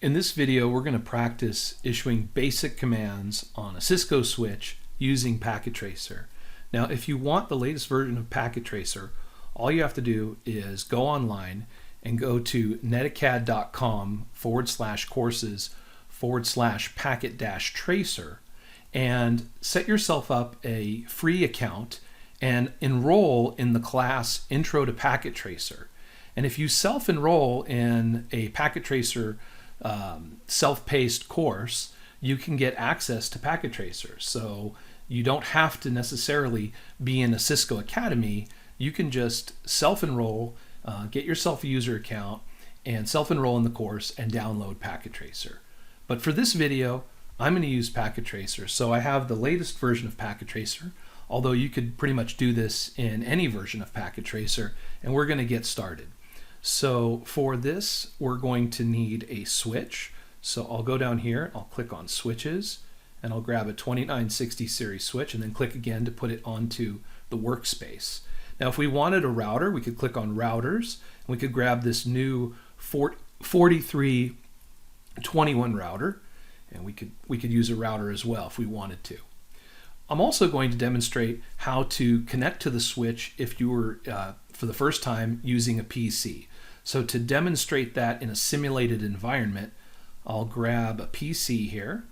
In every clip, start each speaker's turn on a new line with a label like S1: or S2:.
S1: In this video, we're going to practice issuing basic commands on a Cisco switch using Packet Tracer. Now, if you want the latest version of Packet Tracer, all you have to do is go online and go to netacad.com/courses/packet-tracer and set yourself up a free account and enroll in the class Intro to Packet Tracer. And if you self-enroll in a Packet Tracer self-paced course, you can get access to Packet Tracer. So you don't have to necessarily be in a Cisco Academy. You can just self-enroll, get yourself a user account, and self-enroll in the course and download Packet Tracer. But for this video, I'm going to use Packet Tracer. So I have the latest version of Packet Tracer, although you could pretty much do this in any version of Packet Tracer, and we're going to get started. So for this, we're going to need a switch. So I'll go down here, I'll click on switches, and I'll grab a 2960 series switch and then click again to put it onto the workspace. Now, if we wanted a router, we could click on routers, and we could grab this new 4321 router, and we could use a router as well if we wanted to. I'm also going to demonstrate how to connect to the switch if you were, for the first time, using a PC. So to demonstrate that in a simulated environment, I'll grab a PC here.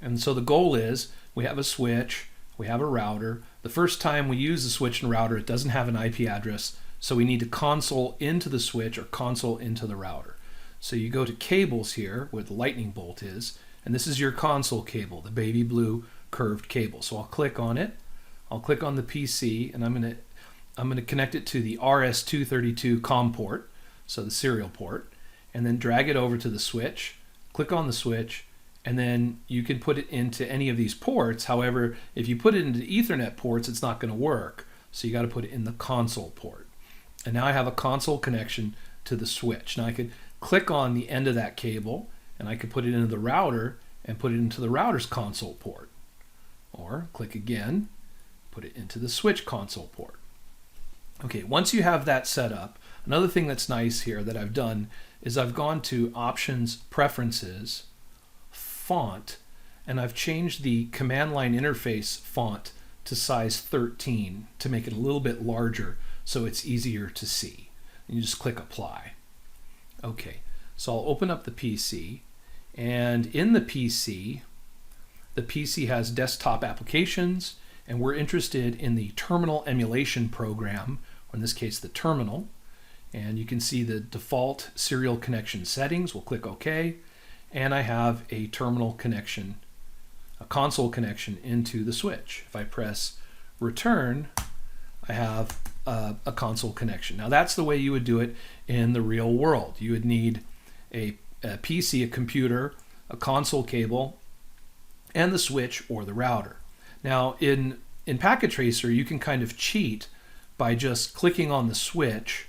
S1: And so the goal is we have a switch, we have a router. The first time we use the switch and router, it doesn't have an IP address, so we need to console into the switch or console into the router. So you go to cables here where the lightning bolt is, and this is your console cable, the baby blue curved cable. So I'll click on it, I'll click on the PC, and I'm going to connect it to the RS-232 COM port, so the serial port, and then drag it over to the switch, click on the switch, and then you can put it into any of these ports. However, if you put it into Ethernet ports, it's not going to work. So you got to put it in the console port. And now I have a console connection to the switch. Now I could click on the end of that cable, and I could put it into the router and put it into the router's console port. Or click again, put it into the switch console port. Okay, once you have that set up, another thing that's nice here that I've done is I've gone to Options, Preferences, Font, and I've changed the command line interface font to size 13 to make it a little bit larger so it's easier to see. And you just click Apply. Okay, so I'll open up the PC, and in the PC has desktop applications, and we're interested in the terminal emulation program, or in this case the terminal, and you can see the default serial connection settings. We'll click OK, and I have a terminal connection, a console connection into the switch. If I press return, I have a console connection. Now that's the way you would do it in the real world. You would need a PC, a computer, a console cable, and the switch or the router. Now in Packet Tracer, you can kind of cheat by just clicking on the switch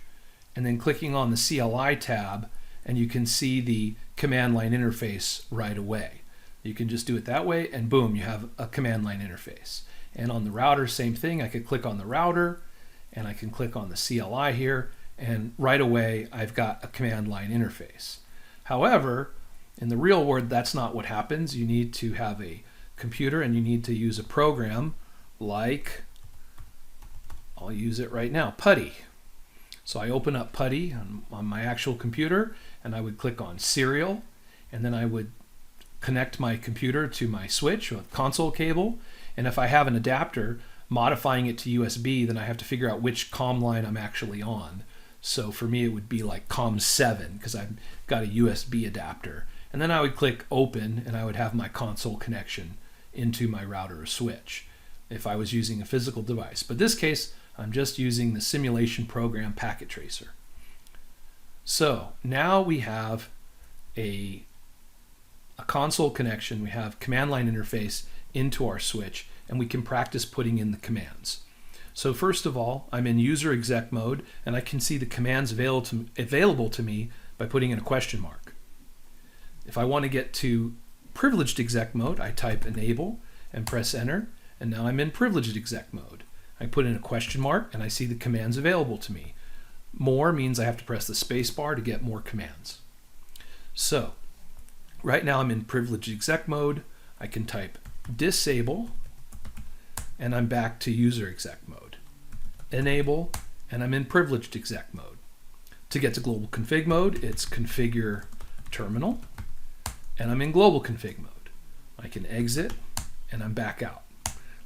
S1: and then clicking on the CLI tab, and you can see the command line interface right away. You can just do it that way, and boom, you have a command line interface. And on the router, same thing. I could click on the router, and I can click on the CLI here, and right away I've got a command line interface. However, in the real world, that's not what happens. You need to have a computer, and you need to use a program like, I'll use it right now, PuTTY. So I open up PuTTY on my actual computer, and I would click on Serial, and then I would connect my computer to my switch with console cable, and if I have an adapter modifying it to USB, then I have to figure out which COM line I'm actually on. So for me, it would be like COM7 because I've got a USB adapter. And then I would click Open, and I would have my console connection into my router or switch if I was using a physical device. But in this case, I'm just using the simulation program Packet Tracer. So now we have a console connection, we have command line interface into our switch, and we can practice putting in the commands. So first of all, I'm in user exec mode, and I can see the commands available to me by putting in a question mark. If I want to get to privileged exec mode, I type enable and press enter, and now I'm in privileged exec mode. I put in a question mark, and I see the commands available to me. More means I have to press the space bar to get more commands. So right now I'm in privileged exec mode. I can type disable, and I'm back to user exec mode. Enable, and I'm in privileged exec mode. To get to global config mode, it's configure terminal, and I'm in global config mode. I can exit, and I'm back out.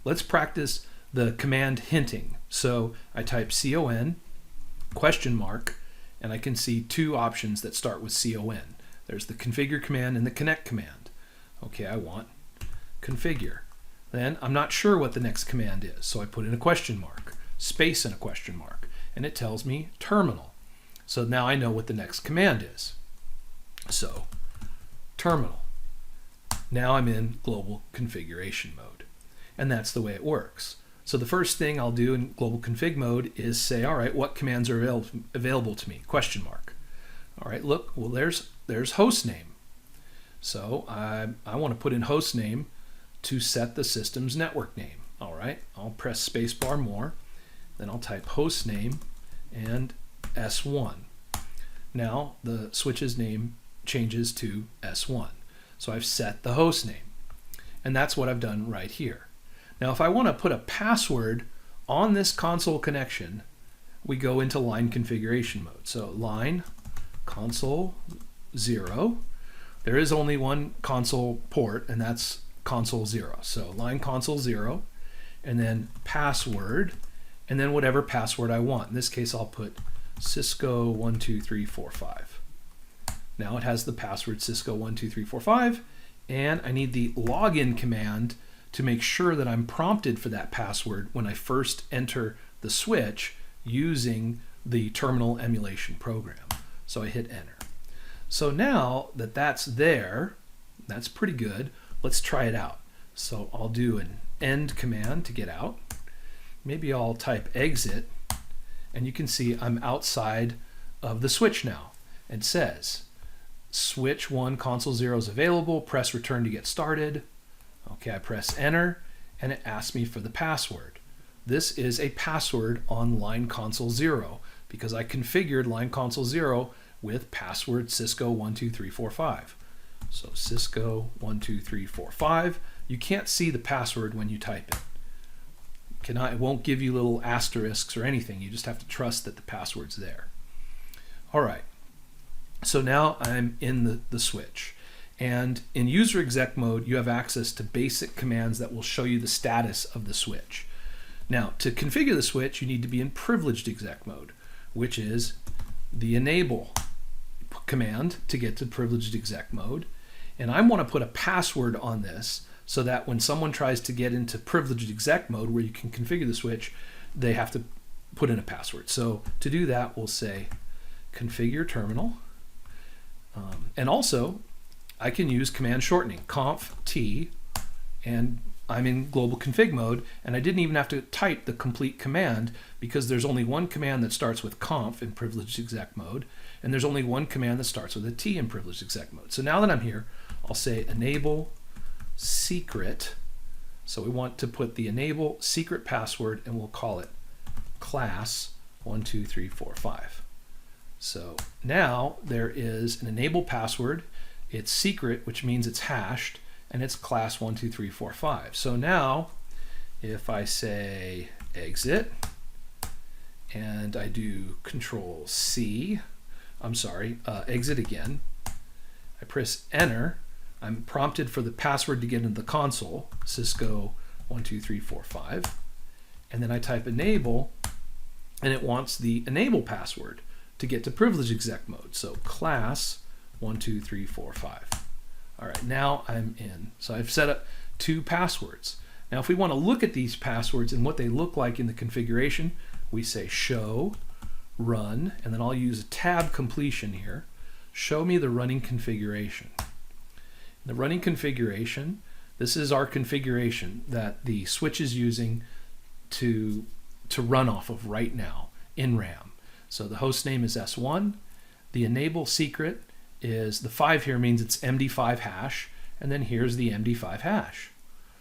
S1: Let's practice the command hinting. So I type CON, question mark, and I can see two options that start with CON. There's the configure command and the connect command. Okay, I want configure. Then I'm not sure what the next command is, so I put in a question mark, space and a question mark, and it tells me terminal. So now I know what the next command is. So terminal. Now I'm in global configuration mode. And that's the way it works. So the first thing I'll do in global config mode is say, all right, what commands are available to me? Question mark. All right, look, well, there's host name. So I want to put in host name to set the system's network name. All right, I'll press spacebar more, then I'll type host name and S1. Now the switch's name changes to S1. So I've set the host name. And that's what I've done right here. Now if I want to put a password on this console connection, we go into line configuration mode. So line console 0. There is only one console port, and that's console 0. So line console 0, and then password, and then whatever password I want. In this case, I'll put Cisco12345. Now it has the password Cisco12345, and I need the login command to make sure that I'm prompted for that password when I first enter the switch using the terminal emulation program. So I hit enter. So now that that's there, that's pretty good. Let's try it out. So I'll do an end command to get out. Maybe I'll type exit, and you can see I'm outside of the switch now. It says switch 1 console 0 is available, press return to get started. Okay, I press enter, and it asks me for the password. This is a password on line console 0 because I configured line console 0 with password Cisco12345. So Cisco12345. You can't see the password when you type it. It won't give you little asterisks or anything. You just have to trust that the password's there. All right. So now I'm in the switch. And in user exec mode, you have access to basic commands that will show you the status of the switch. Now, to configure the switch, you need to be in privileged exec mode, which is the enable command to get to privileged exec mode. And I want to put a password on this so that when someone tries to get into privileged exec mode where you can configure the switch, they have to put in a password. So to do that, we'll say configure terminal. And also, I can use command shortening, conf t, and I'm in global config mode, and I didn't even have to type the complete command because there's only one command that starts with conf in privileged exec mode, and there's only one command that starts with a t in privileged exec mode. So now that I'm here, I'll say enable secret. So we want to put the enable secret password, and we'll call it class 12345. So now there is an enable password. It's secret, which means it's hashed, and it's class 12345. So now if I say exit and I do control C, exit again, I press enter, I'm prompted for the password to get into the console, Cisco12345, and then I type enable, and it wants the enable password to get to privileged exec mode. So class 12345. All right, now I'm in. So I've set up 2 passwords. Now if we want to look at these passwords and what they look like in the configuration, we say show run, and then I'll use a tab completion here. Show me the running configuration. The running configuration, this is our configuration that the switch is using to run off of right now in RAM. So the host name is S1. The enable secret is the 5 here means it's MD5 hash, and then here's the MD5 hash.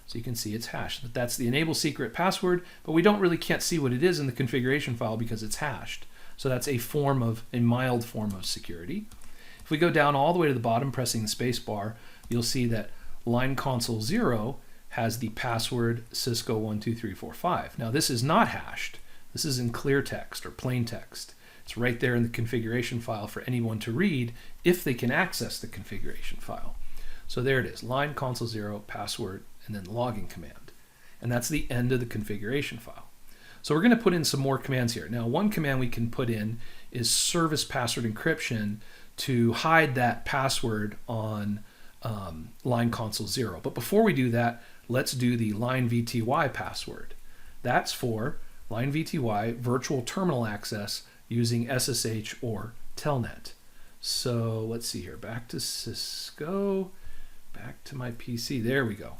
S1: So you can see it's hashed. That's the enable secret password, but we can't see what it is in the configuration file because it's hashed. So that's a mild form of security. If we go down all the way to the bottom, pressing the space bar, you'll see that line console 0 has the password Cisco12345. Now this is not hashed. This is in clear text or plain text. It's right there in the configuration file for anyone to read if they can access the configuration file. So there it is, line console 0, password, and then login command. And that's the end of the configuration file. So we're going to put in some more commands here. Now one command we can put in is service password encryption to hide that password on line console 0. But before we do that, let's do the line VTY password. That's for line VTY virtual terminal access using SSH or Telnet. So let's see here, back to Cisco, back to my PC, there we go.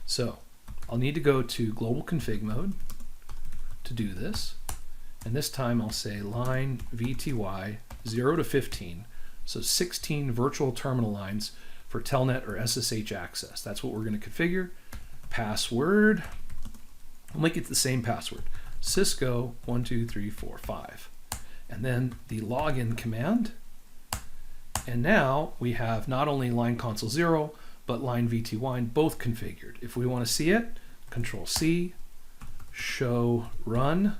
S1: So I'll need to go to global config mode to do this. And this time I'll say line VTY 0 to 15. So 16 virtual terminal lines for Telnet or SSH access. That's what we're going to configure. Password, I'll make it the same password, Cisco 12345. And then the login command. And now we have not only line console 0, but line VTY both configured. If we want to see it, Control C, show run,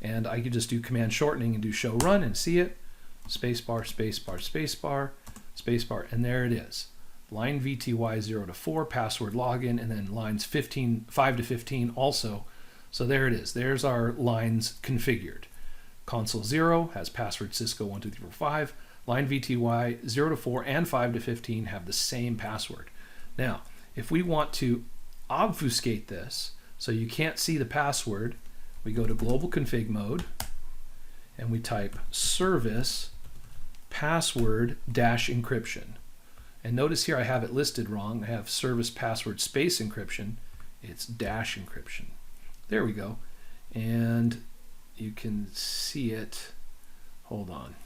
S1: and I could just do command shortening and do show run and see it. Spacebar, spacebar, spacebar, spacebar, and there it is. Line VTY 0 to 4, password login, and then lines 5 to 15 also. So there it is. There's our lines configured. Console 0 has password Cisco12345. Line VTY 0 to 4 and 5 to 15 have the same password. Now, if we want to obfuscate this so you can't see the password, we go to global config mode and we type service password dash encryption. And notice here I have it listed wrong. I have service password space encryption. It's dash encryption. There we go. And you can see it. Hold on.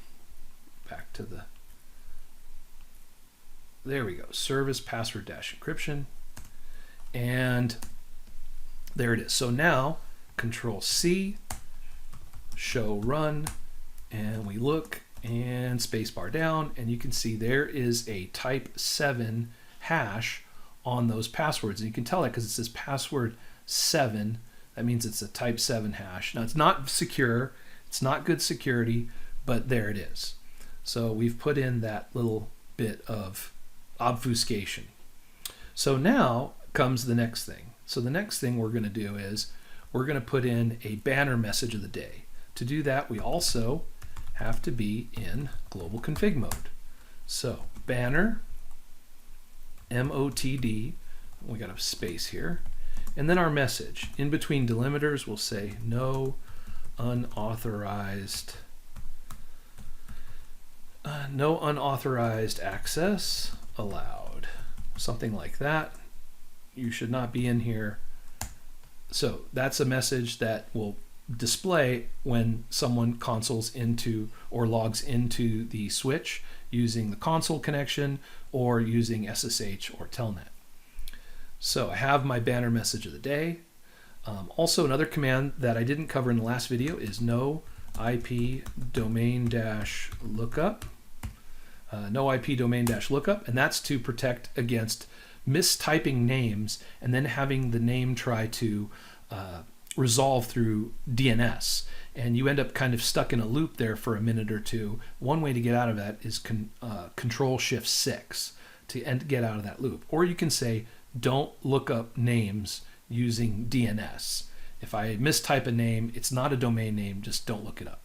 S1: Back to the, there we go, service password dash encryption, and there it is. So now Control C, show run, and we look and spacebar down, and you can see there is a type 7 hash on those passwords, and you can tell that because it says password 7. That means it's a type 7 hash. Now it's not secure, it's not good security, but there it is. So we've put in that little bit of obfuscation. So now comes the next thing. So the next thing we're going to do is we're going to put in a banner message of the day. To do that, we also have to be in global config mode. So banner, MOTD, we got a space here, and then our message. In between delimiters, we'll say no unauthorized access allowed, something like that. You should not be in here. So that's a message that will display when someone consoles into or logs into the switch using the console connection or using SSH or Telnet. So I have my banner message of the day. Also another command that I didn't cover in the last video is no IP domain dash lookup. No IP domain dash lookup, and that's to protect against mistyping names and then having the name try to resolve through DNS, and you end up kind of stuck in a loop there for a minute or two. One way to get out of that is Control Shift 6 to get out of that loop. Or you can say don't look up names using DNS. If I mistype a name, it's not a domain name, just don't look it up.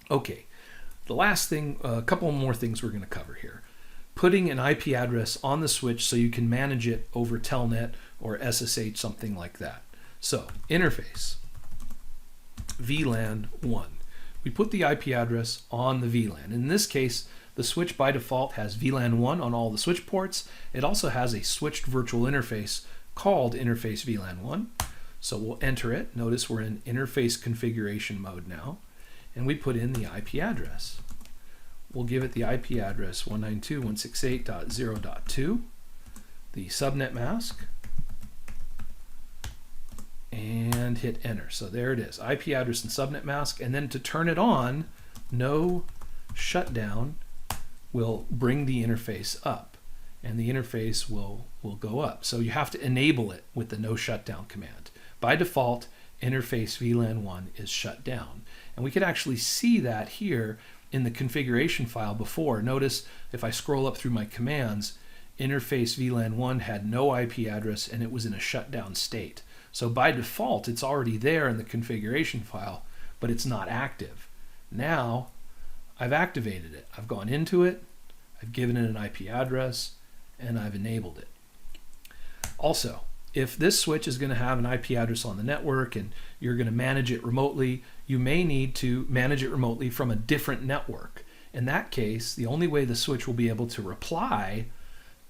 S1: Okay, the last thing, a couple more things we're going to cover here. Putting an IP address on the switch so you can manage it over Telnet or SSH, something like that. So, interface, VLAN 1. We put the IP address on the VLAN. In this case, the switch by default has VLAN 1 on all the switch ports. It also has a switched virtual interface called interface VLAN 1. So we'll enter it. Notice we're in interface configuration mode now. And we put in the IP address. We'll give it the IP address 192.168.0.2, the subnet mask, and hit enter. So there it is, IP address and subnet mask. And then to turn it on, no shutdown will bring the interface up, and the interface will go up. So you have to enable it with the no shutdown command. By default, interface VLAN 1 is shut down. And we can actually see that here in the configuration file before. Notice if I scroll up through my commands, interface VLAN 1 had no IP address and it was in a shutdown state. So by default, it's already there in the configuration file, but it's not active. Now, I've activated it. I've gone into it, I've given it an IP address, and I've enabled it. Also, if this switch is going to have an IP address on the network and you're going to manage it remotely, you may need to manage it remotely from a different network. In that case, the only way the switch will be able to reply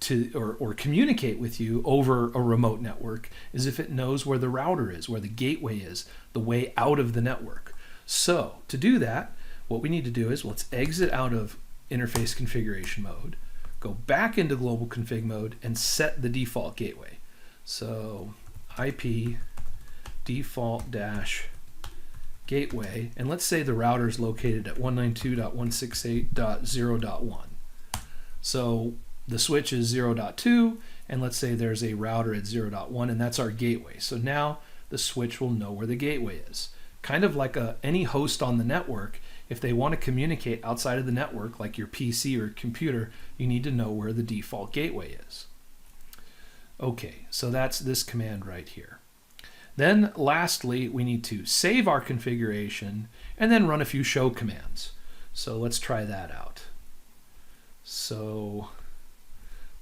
S1: to or communicate with you over a remote network is if it knows where the router is, where the gateway is, the way out of the network. So to do that, what we need to do is let's exit out of interface configuration mode, go back into global config mode, and set the default gateway. So IP default dash gateway, and let's say the router is located at 192.168.0.1. So the switch is 0.2, and let's say there's a router at 0.1, and that's our gateway. So now the switch will know where the gateway is. Kind of like any host on the network, if they want to communicate outside of the network, like your PC or computer, you need to know where the default gateway is. Okay, so that's this command right here. Then lastly, we need to save our configuration and then run a few show commands. So let's try that out. So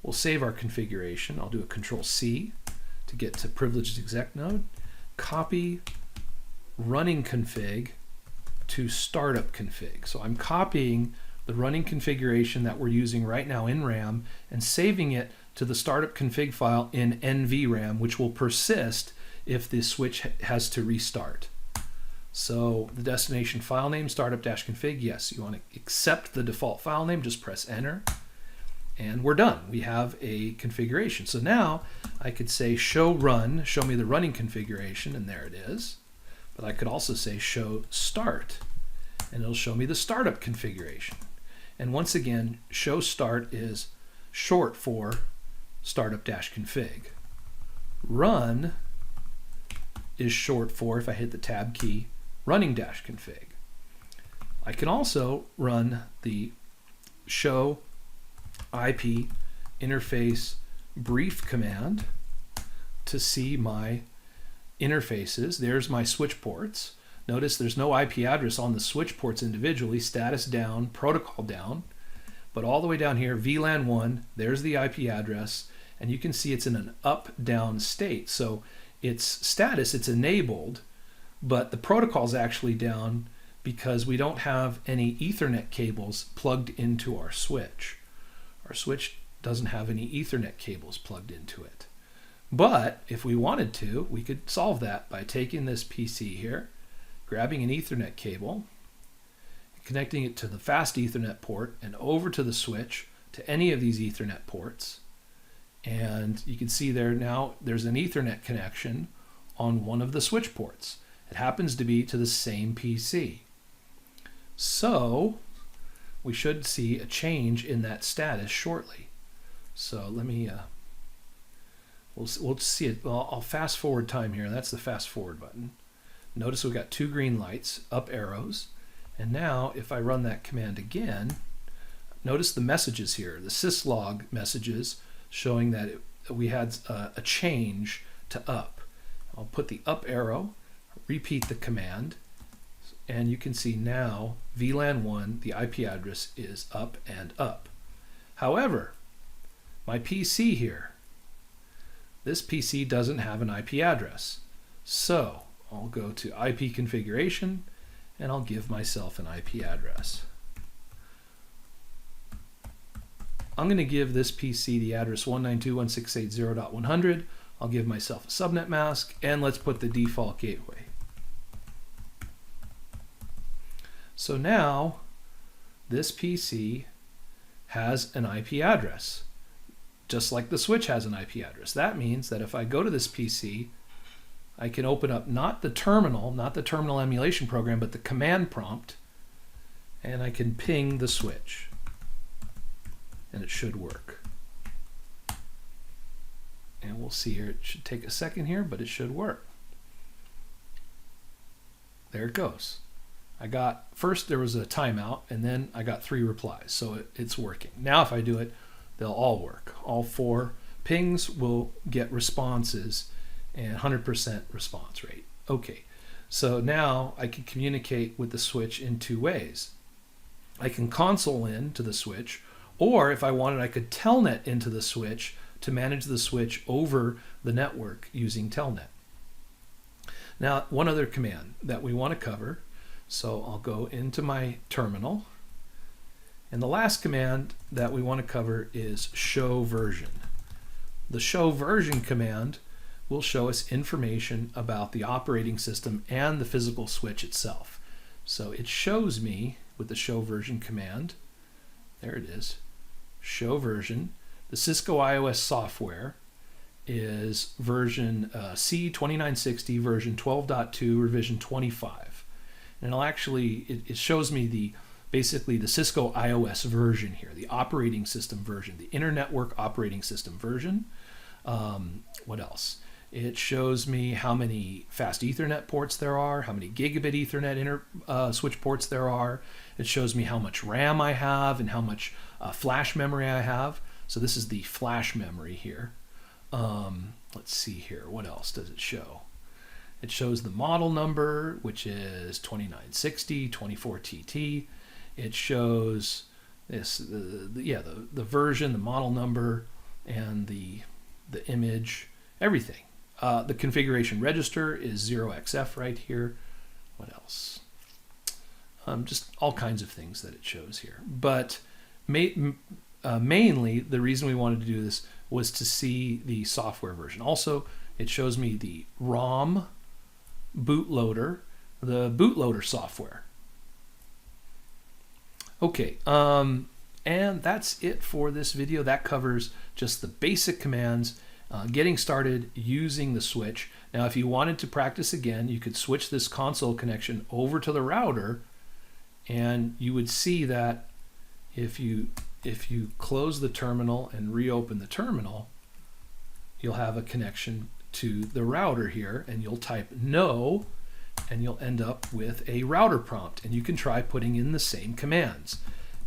S1: we'll save our configuration. I'll do a Control-C to get to privileged exec node. Copy running config to startup config. So I'm copying the running configuration that we're using right now in RAM and saving it to the startup config file in NVRAM, which will persist if the switch has to restart. So the destination file name, startup-config, yes, you want to accept the default file name, just press enter, and we're done. We have a configuration. So now I could say show run, show me the running configuration, and there it is. But I could also say show start, and it'll show me the startup configuration. And once again, show start is short for startup-config. Run is short for, if I hit the tab key, running-config. I can also run the show IP interface brief command to see my interfaces. There's my switch ports. Notice there's no IP address on the switch ports individually, status down, protocol down, but all the way down here, VLAN 1, there's the IP address, and you can see it's in an up-down state. So its status, it's enabled, but the protocol's actually down because we don't have any Ethernet cables plugged into our switch. Our switch doesn't have any Ethernet cables plugged into it. But if we wanted to, we could solve that by taking this PC here, grabbing an Ethernet cable, connecting it to the fast Ethernet port and over to the switch to any of these Ethernet ports. And you can see there now there's an Ethernet connection on one of the switch ports. It happens to be to the same PC. So we should see a change in that status shortly. So let me, we'll see it. I'll fast forward time here. That's the fast forward button. Notice we've got two green lights, up arrows. And now if I run that command again, notice the messages here, the syslog messages showing that we had a change to up. I'll put the up arrow, repeat the command, and you can see now VLAN 1, the IP address is up and up. However, my PC here, this PC doesn't have an IP address. So I'll go to IP configuration and I'll give myself an IP address. I'm going to give this PC the address 192.168.0.100. I'll give myself a subnet mask, and let's put the default gateway. So now this PC has an IP address, just like the switch has an IP address. That means that if I go to this PC, I can open up not the terminal emulation program, but the command prompt, and I can ping the switch. and it should work. And we'll see here, it should take a second here, but it should work. There it goes. I got, first there was a timeout, and then I got 3 replies, so it's working. Now if I do it, they'll all work. All 4 pings will get responses and 100% response rate. Okay, so now I can communicate with the switch in 2 ways. I can console in to the switch, or if I wanted, I could telnet into the switch to manage the switch over the network using telnet. Now, one other command that we want to cover, so I'll go into my terminal, and the last command that we want to cover is show version. The show version command will show us information about the operating system and the physical switch itself. So it shows me with the show version command, there it is, show version, the Cisco iOS software is version C2960, version 12.2, revision 25. And it'll actually, it shows me basically the Cisco iOS version here, the operating system version, the Internetwork operating system version. What else? It shows me how many fast Ethernet ports there are, how many gigabit Ethernet switch ports there are. It shows me how much RAM I have and how much flash memory I have. So this is the flash memory here. Let's see here, what else does it show? It shows the model number, which is 2960, 24TT. It shows this, the version, the model number, and the image, everything. The configuration register is 0xF right here. What else? Just all kinds of things that it shows here. But mainly, the reason we wanted to do this was to see the software version. Also, it shows me the ROM bootloader, the bootloader software. Okay, and that's it for this video. That covers just the basic commands, getting started using the switch. Now, if you wanted to practice again, you could switch this console connection over to the router, and you would see that if you close the terminal and reopen the terminal, you'll have a connection to the router here, and you'll type no, and you'll end up with a router prompt. And you can try putting in the same commands.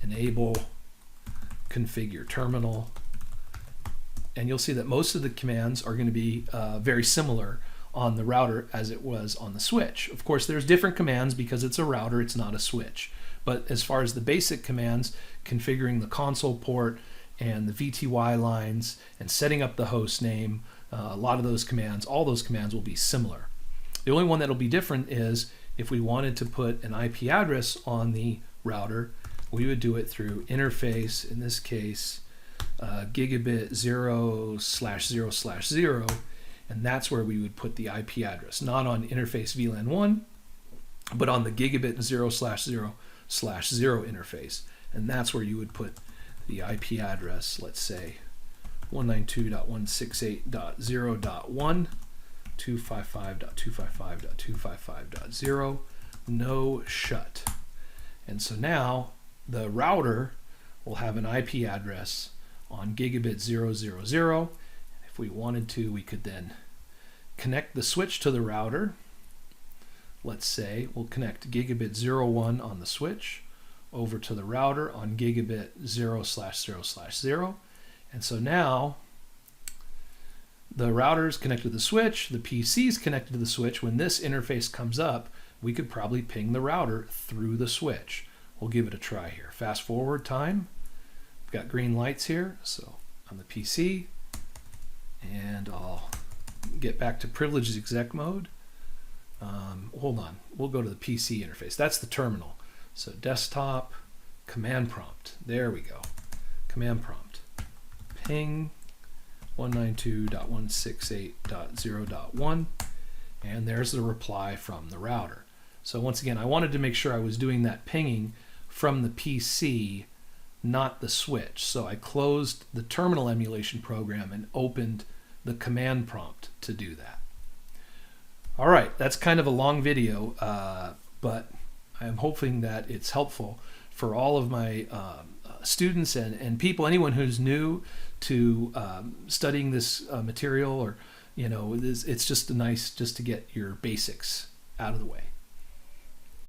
S1: Enable, configure terminal, and you'll see that most of the commands are going to be very similar on the router as it was on the switch. Of course, there's different commands because it's a router, it's not a switch. But as far as the basic commands, configuring the console port and the VTY lines and setting up the host name, a lot of those commands, all those commands will be similar. The only one that'll be different is if we wanted to put an IP address on the router, we would do it through interface, in this case, gigabit 0/0/0, and that's where we would put the IP address, not on interface VLAN 1, but on the gigabit 0/0/0 interface, and that's where you would put the IP address, let's say 192.168.0.1, 255.255.255.0, no shut. And so now the router will have an IP address on gigabit 0/0/0. If we wanted to, we could then connect the switch to the router. Let's say we'll connect gigabit 0/1 on the switch over to the router on gigabit 0/0/0. And so now the router is connected to the switch, the PC is connected to the switch. When this interface comes up, we could probably ping the router through the switch. We'll give it a try here. Fast forward time. We've got green lights here, so on the PC, and I'll get back to privileged exec mode. Hold on, we'll go to the PC interface. That's the terminal. So desktop, command prompt. There we go. Command prompt. Ping 192.168.0.1, and there's the reply from the router. So once again, I wanted to make sure I was doing that pinging from the PC, not the switch. So I closed the terminal emulation program and opened the command prompt to do that. All right, that's kind of a long video, but I'm hoping that it's helpful for all of my students and people, anyone who's new to studying this material, or it's just nice just to get your basics out of the way.